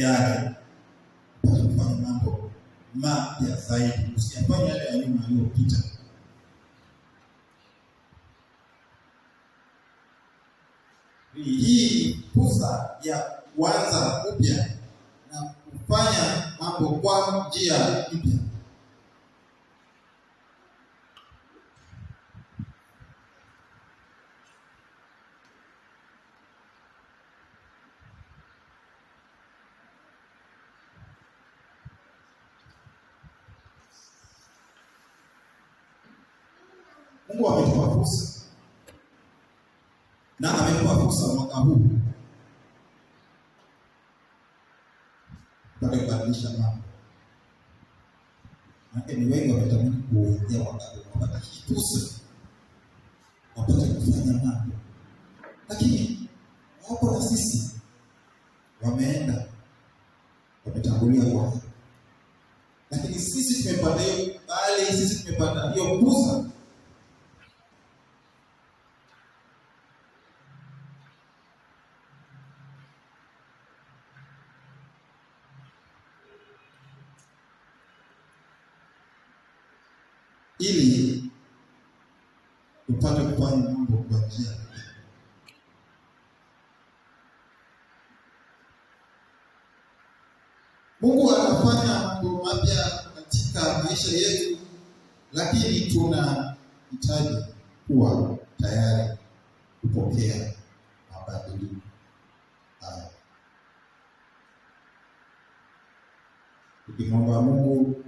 yale kufanya mambo mapya zaidi, usiyafanye yale ya nyuma yaliyopita. Hii fursa ya kuanza upya na kufanya mambo kwa njia mpya. Mungu ametupa fursa na ametupa fursa mwaka huu kupata kubadilisha mambo. Maana ni wengi wametamani kuingia mwaka huu kupata fursa, wapate kufanya mambo, lakini wapo na sisi wameenda wametangulia kwa, lakini sisi tumepata hiyo, bali sisi tumepata hiyo fursa ili upate kufanya mambo kwa njia. Mungu anafanya mambo mapya katika maisha yetu, lakini tunahitaji kuwa tayari kupokea mabadiliko haya. Tukimwomba Mungu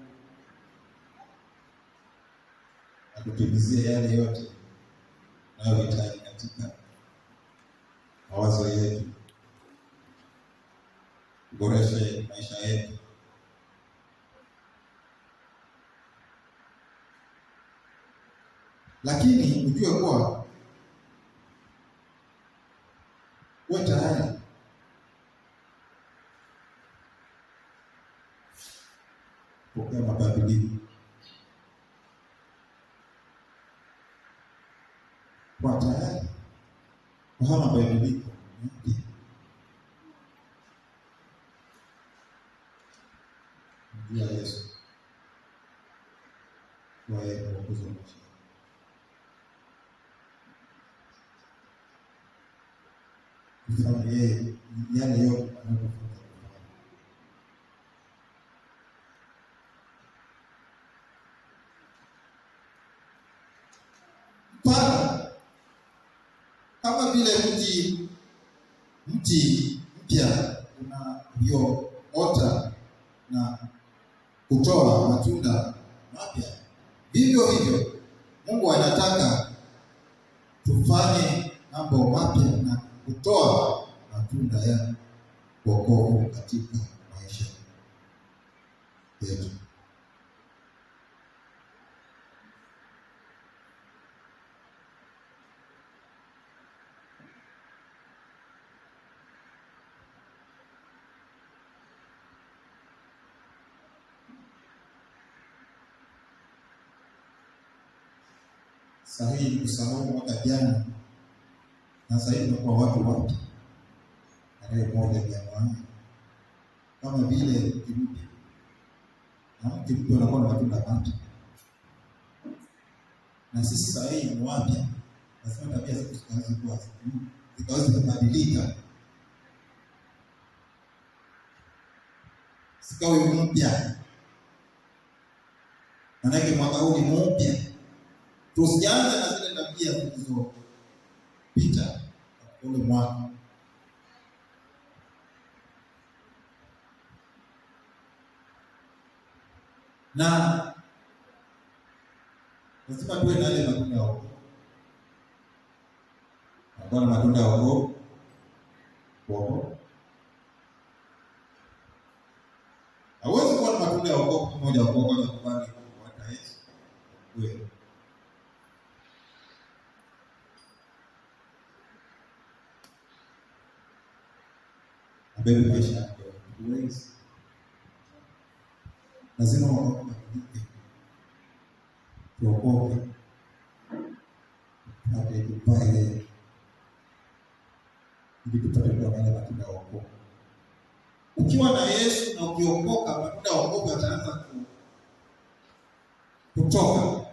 atutimizie yale yote tunayohitaji katika mawazo yetu, kuboreshe maisha yetu. Lakini ujue kuwa uwe tayari kupokea mabadiliko. Kwa tayari kwa mabadiliko ya Yesu kwa yeye kuongoza maisha. Kufanya yeye yale yote anayofunza kufanya. Kama vile mti mpya unavyoota na kutoa matunda mapya, vivyo hivyo Mungu anataka tufanye mambo mapya na kutoa matunda ya wokovu katika maisha yetu. Sahihi kusahau mwaka jana na sahihi kwa watu wote tarehe 1 Januari, kama vile kirudi na mtu anakuwa na matunda mapya, na sisi sahihi ni wapya, lazima tabia zetu zikaweze kubadilika, sikawe mpya. Maana mwaka huu ni mpya. Tusianze na zile tabia zilizopita ule mwaka. Na lazima tuwe na yale matunda ya wokovu. Hakuna matunda ya wokovu. Hawezi kuwa na matunda ya wokovu moja wa wokovu kwa kubali kwa Yesu. Wewe abebe maisha yako. Lazima wabadilike, tuokoke, tupate tupae, ili tupate kuangalia matunda ya wokovu. Ukiwa na Yesu na ukiokoka, matunda ya wokovu yataanza kutoka.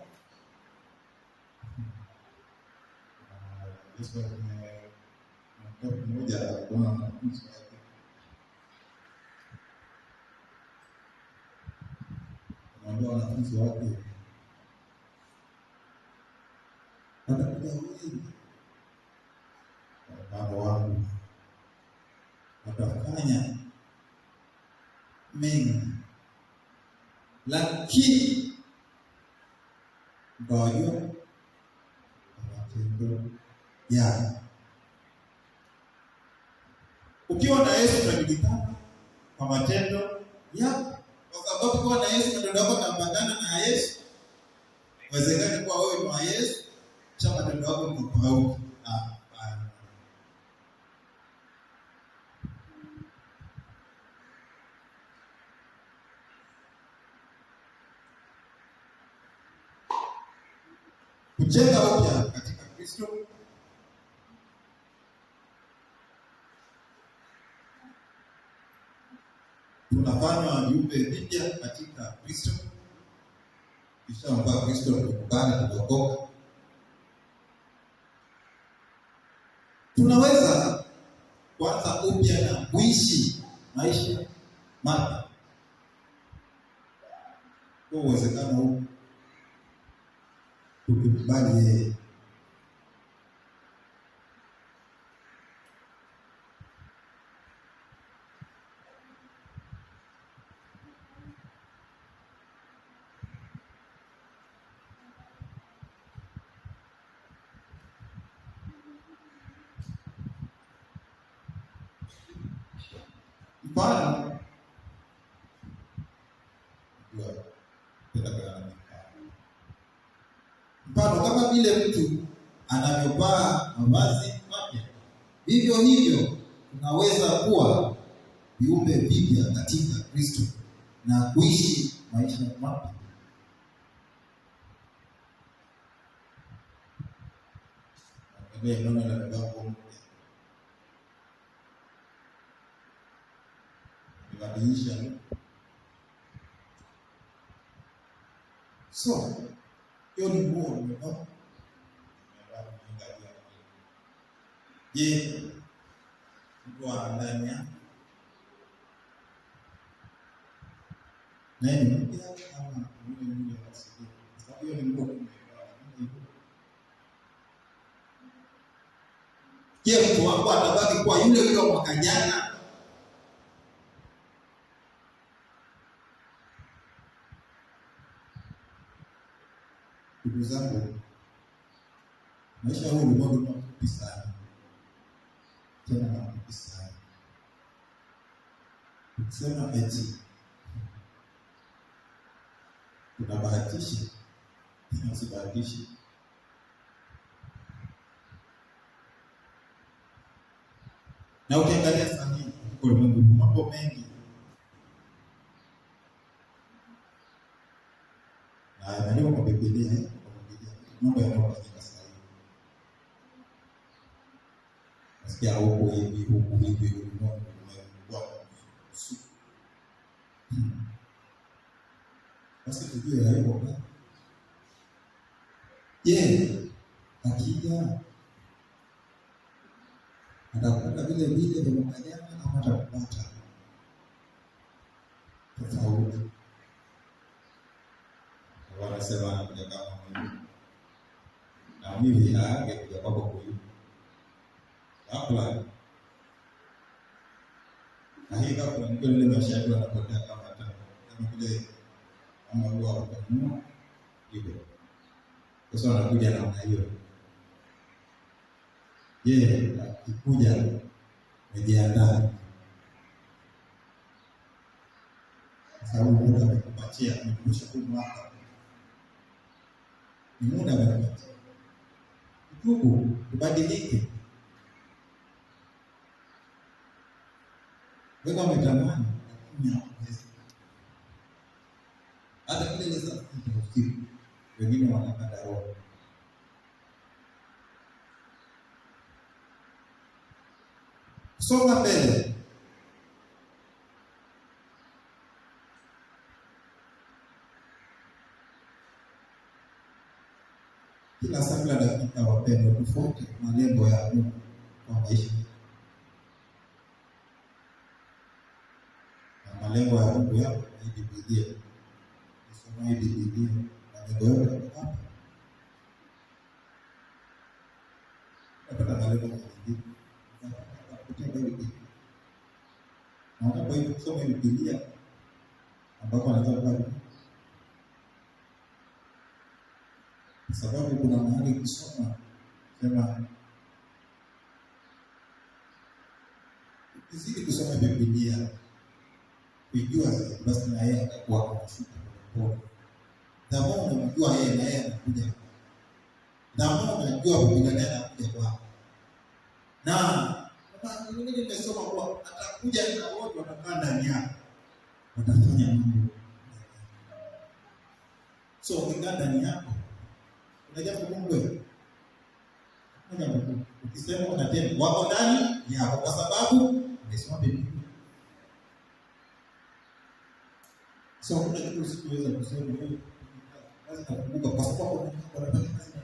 Yesu mmoja kuna wanafunzi wake anaambia wanafunzi wake, watakuja wengi Baba wangu, watafanya mengi, lakini mtawajua matendo yao. Ukiwa na Yesu unajulikana kwa matendo yako, kwa sababu ukiwa na Yesu matendo yako yanaambatana na Yesu. Wezekani kwa wewe ni wa Yesu, cha matendo yako ni tofauti. Kujenga upya katika Kristo. Tunafanywa viumbe vipya katika Kristo. Kisha mpaka Kristo tukubali kuokoka. Tunaweza kuanza upya na kuishi maisha mapya. Kwa uwezekano huu tukikubali yeye. Mfano kama vile mtu anavyovaa mavazi mapya, vivyo hivyo tunaweza kuwa viumbe vipya katika Kristo na kuishi maisha mapya. So, hiyo ni nguo umevaa. Je, nguo ndani yako na ni mpya ama ni ya asili? Sababu hiyo ni nguo umevaa. Je, mtu wako atabaki kwa yule yule mwaka jana? Ndugu zangu, maisha huu ulimwengu ni mfupi sana, tena mfupi sana. Ukisema eti unabahatisha, usibahatishi. Na ukiangalia sana ulimwengu mambo mengi na ndio kwa Biblia mambo yanayofanyika sasa hivi. Nasikia huko hivi ulimwengu umekuwa basi tujue hayo. Je, akija atakuta vile vile vya mwaka jana ama atakupata tofauti? Wanasema anakuja kama mimi na mimi haage kuja kwako huyu hapa na hii kama kuna ile mashahidi wanapotea kama vile kama huwa watanua hivyo. Sasa wanakuja namna hiyo. Je, akikuja umejiandaa? Sababu muda amekupatia, amekushia kwa mwaka. Ni muda amekupatia. Tubu, ubadilike. Wewe umetamani kunya pesa. Hata kile ni sasa usiku. Wengine wanapanda roho. Songa mbele. Kila saa, kila dakika, wapendwa, tufuate malengo ya Mungu kwa maisha. Na malengo ya Mungu yako ni Biblia. Soma hii Biblia na malengo yote hapa. Napata malengo mengi. Napata Biblia. Na kwa hivyo kusoma Biblia ambapo anataka kwa sababu kuna mahali kusoma sema izidi kusoma Biblia kujua basi na yeye atakuwa anashuka kwa sababu unamjua yeye na yeye anakuja na unajua Biblia naye anakuja kwa na kama mimi nimesoma kwa atakuja na wote watakaa ndani yake watafanya mambo. So ukikaa ndani yako unajua Mungu wewe. Ukisema unatenda wako ndani yako kwa sababu umesoma Biblia. So kuna kitu usiweza kusema wewe kazi nakumbuka kwa sababu unafanya kazi na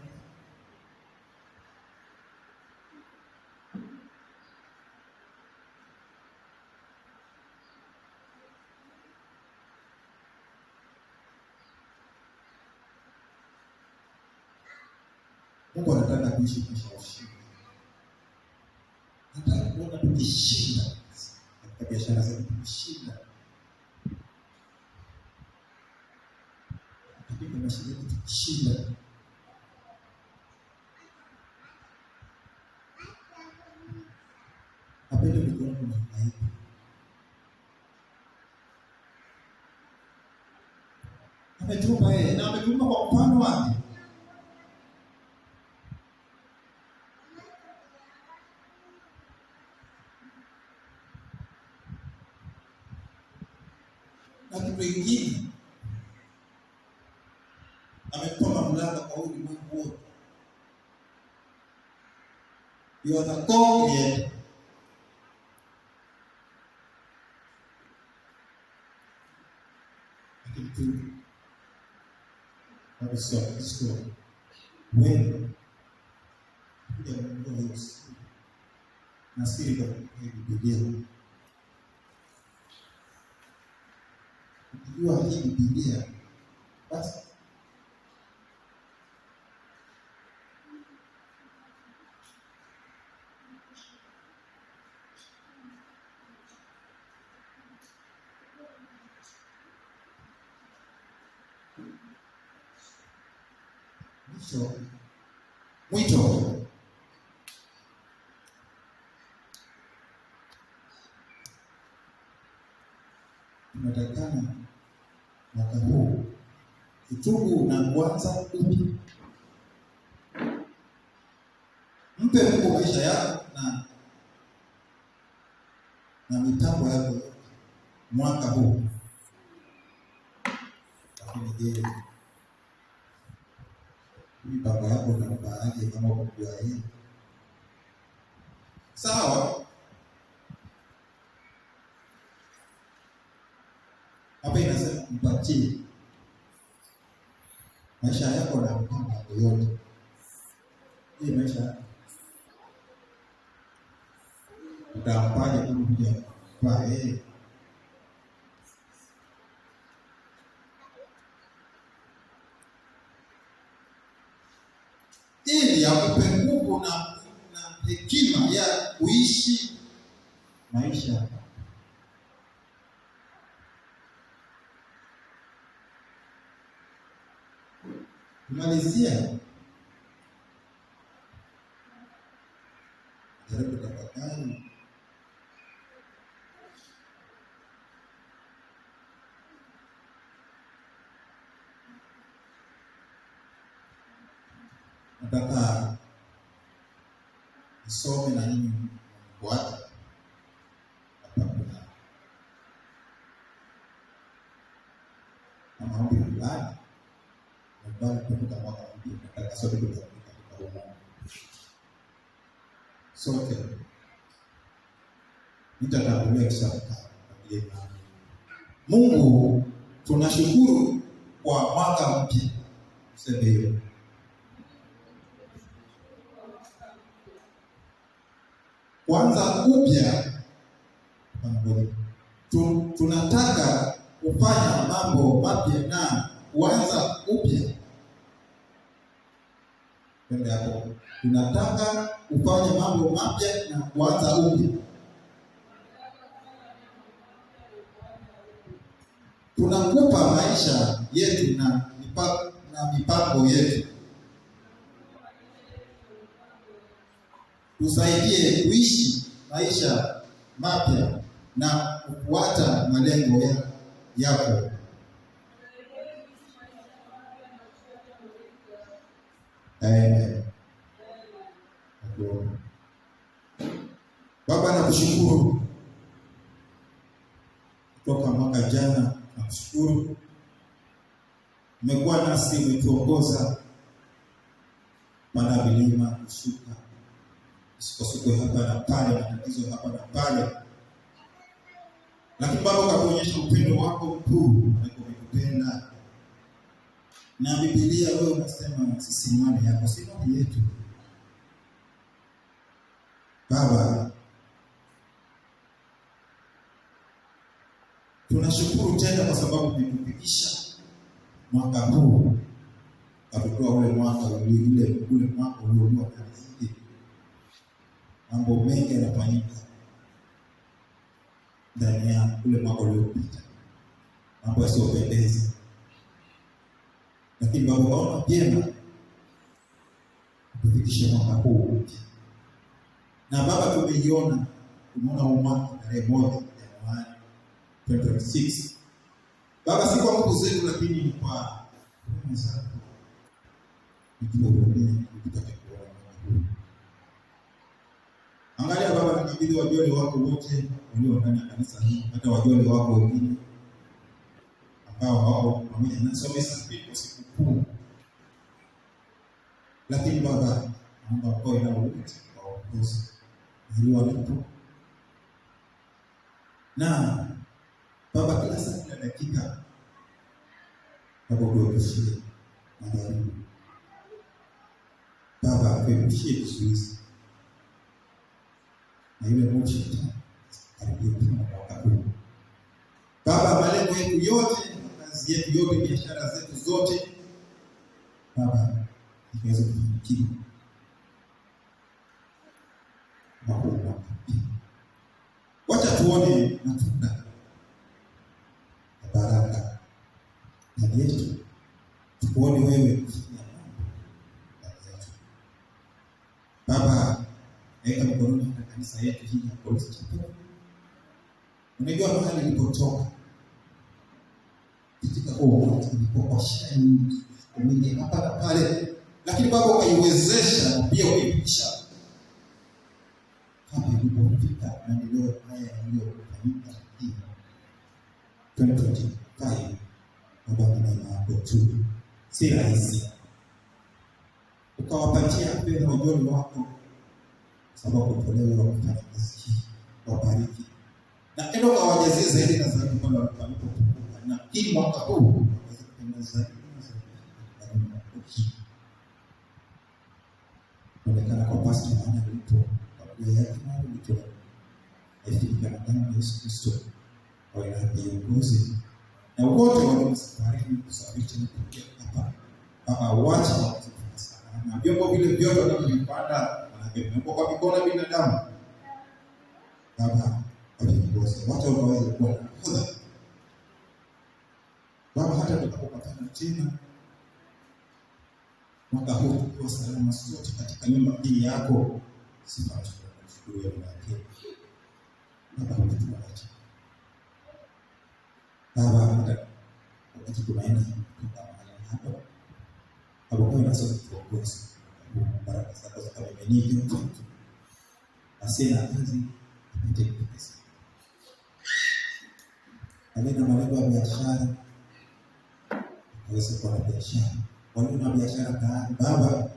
Mungu anataka kuishi maisha ya ushindi. Anataka kuona tukishinda katika biashara zetu, tukishinda katika maisha yetu, tukishinda. Apende mikono na aibu. Ametuma yeye na ametuma kwa mfano wake. Wengine ametoa mamlaka kwa ulimwengu wote. You are the co-creator. Wewe kuja Mungu Yesu na siri kwa Biblia. Ukijua hii Biblia basi mwito tunatakana mwaka huu utubu na kuanza upya. Mpe Mungu maisha yako na mipango yako mwaka huu. Lakini je, mipango yako unampa aje kama ukujua yeye? Sawa. Hapa inasema mpatie maisha yako na mpango wako yote. Hii maisha yako utampaje kama huja kwa yeye? Ili akupe nguvu na hekima ya kuishi maisha. Kumalizia, jaribu tafakari nataka nisome na nini kufuata. Hapa kuna maombi fulani ambayo kutoka mwaka mpya nataka sote katika Mungu. Sote nitatangulia kisha Mungu, tunashukuru kwa mwaka mpya. Sema hiyo. kuanza upya. Tunataka kufanya mambo mapya na kuanza upya. Twende hapo. Tunataka kufanya mambo mapya na kuanza upya. Tunakupa maisha yetu na mipango yetu. Tusaidie kuishi maisha mapya na kufuata malengo yako. Baba, nakushukuru kutoka mwaka jana, nakushukuru umekuwa nasi, umetuongoza panda milima, kushuka sikusuko hapa na pale, matatizo hapa na pale, lakini Baba ukaonyesha upendo wako mkuu na kukupenda. Na Biblia wewe unasema sisi imani yako si imani yetu. Baba, tunashukuru tena kwa sababu umetufikisha mwaka huu, katotoa ule mwaka ule mwaka uliokuwa kazi. Mambo mengi yanafanyika ndani ya ule mwaka uliopita, mambo yasiyopendeza, lakini Baba unaona vyema kufikisha mwaka huu. Na Baba tumeona mwaka tarehe 1 Januari 2026. Baba, si kwa nguvu zetu, lakini ni kwa neema zako. Angalia Baba, nikabidhi wajoli wako wote walio ndani ya kanisa hili, hata wajoli wako wengine ambao wako pamoja na sisi kwa siku kuu. Lakini Baba, naomba kwa ina wote waongoze ili walipo. Na Baba, kila saa, kila dakika Baba utuepushe majaribu. Baba utuepushe kizuizi na ile moshi karibia mwaka huu. Baba, malengo yetu yote, kazi yetu yote, biashara zetu zote, Baba iweze kufanikiwa. Wacha tuone matunda ya baraka ndani yetu, tuone wewe kufanya mambo ndani yetu. Baba, weka mikononi na kanisa yetu hili ya Police Chapel. Unajua mahali nilipotoka katika wakati nilipokuwa shani mwingine hapa na pale, lakini Baba ukaiwezesha na pia ukaifikisha hapa ilipofika, na ndio haya yaliyofanyika hii 2025. Baba, neema yako tu si rahisi, ukawapatia pesa wajoli wako sababu kutolewa wa kufanya kazi hii. Wabariki na endo kawajazie zaidi na zaidi pale walipopunguka, na hii mwaka huu waweze kupenda zaidi na zaidi na kuki onekana kwa pastor maana alipo kwa yake na alipo ifika na damu ya Yesu Kristo kwa ina viongozi na wote waliomsafarini kusafisha kupitia hapa. Baba, wacha wakifanya sana na vyombo vile vyote wanavyopanda wanavyokuwa kwa mikono binadamu. Baba, viongozi wacha waweze kuwa na hodha. Baba, hata tutakapopatana tena mwaka huu tukiwa salama sote katika nyumba hii yako, sifa tunakushukuru wewe Mungu. Baba, tunakuacha Baba, wakati tunaenda kutoka mahali hapo, hapo kwa nasi tuongoze baraka zako za kamilifu. Asina kazi ipite pesa. Alina malengo ya biashara, aweze kuwa na biashara. Walio na biashara Baba,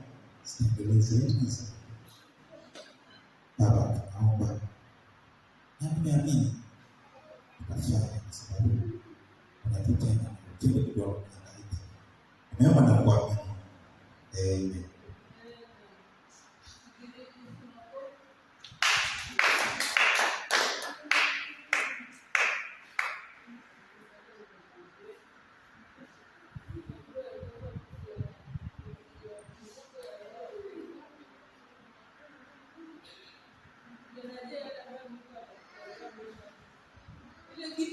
siendeleze hizo. Baba, tunaomba na tunaamini utafanya kwa sababu unatupenda, tunataka kuona. Neema na kuamini. Amen.